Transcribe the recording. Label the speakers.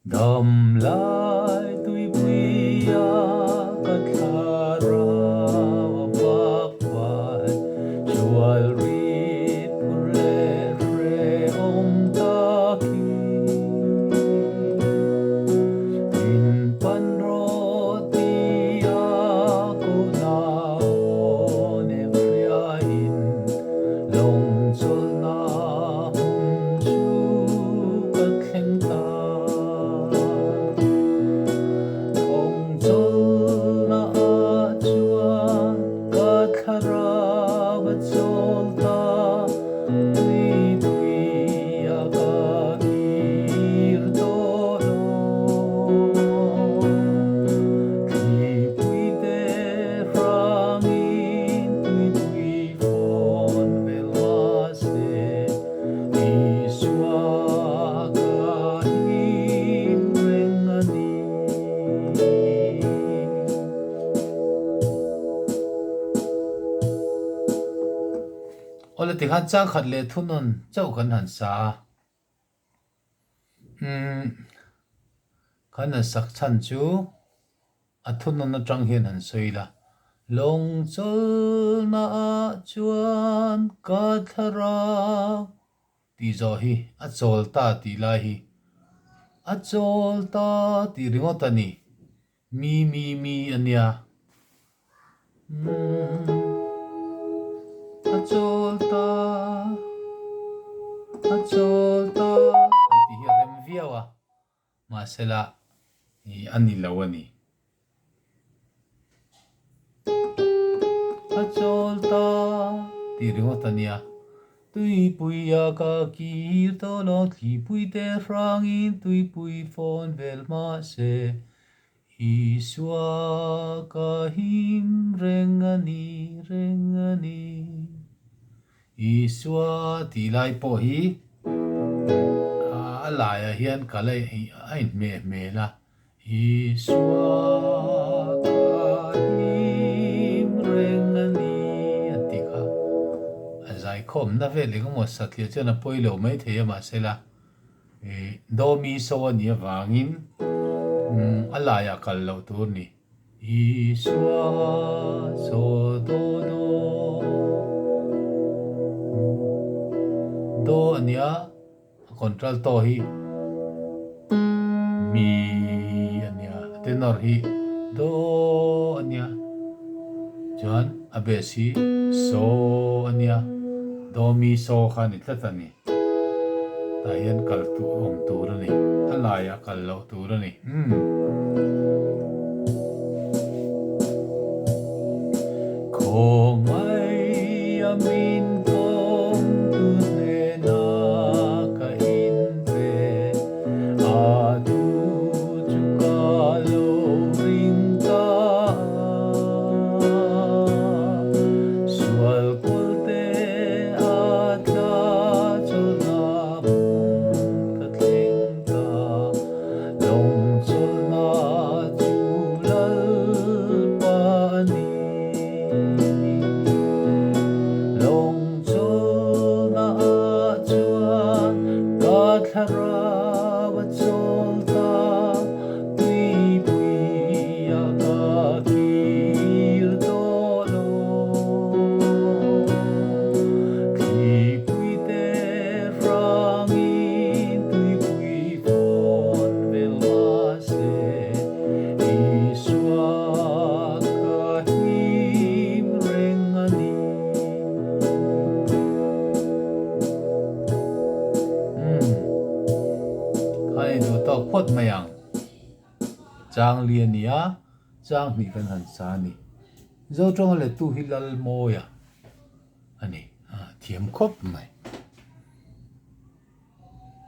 Speaker 1: Damlai tuipuiah thlarau vakvai jual rit pule re taki in panroti aku naon efriain long chol na chu kakleng ta thlarau cholta tuipuiah ka kirtolo tuipuite frangin tuipui fon velase iswa kahin rengani ole tikhan chang khat le thunon chau kan han sa kan han sak chan chu a thunon na tang hian han soila long chol na chuan ka thlarau ti zo hi a chol ta ti lai hi a chol ta ti ringot ani mi ania a cholta ti hi rem viawa ma sela i ani lawani a cholta ti ringotania tuipuiah ka kirtolo tuipuite frangin tuipui fon velma se iswa kahim rengani iswa tilai po hi alaya hian kalai ain me la iswa kahim rengani atika azai khom na ve le mo satlia chana poilo mai the ma sela do mi so ni wangin alaya kallo tur ni iswa so do ania control to hi mi ania tenor hi do ania chuan abesi so ania do mi so khan itlatani ta hian kal tu om tur ani alaya kallo tur ani khomai amin kong tu ne na ka in ve a tu chu ka lo ring ta sual kulte a ta chol na ka thleng ta long chol na chu lal pa ni thlarau cholta tuipuiah ka kirtolo tuipuite frangin tuipui fon velase iswa kahim rengani hai du tok phot mayang chang lian nia chang ni kan han sa ni zo tong le tu hilal moya ani thiam khop mai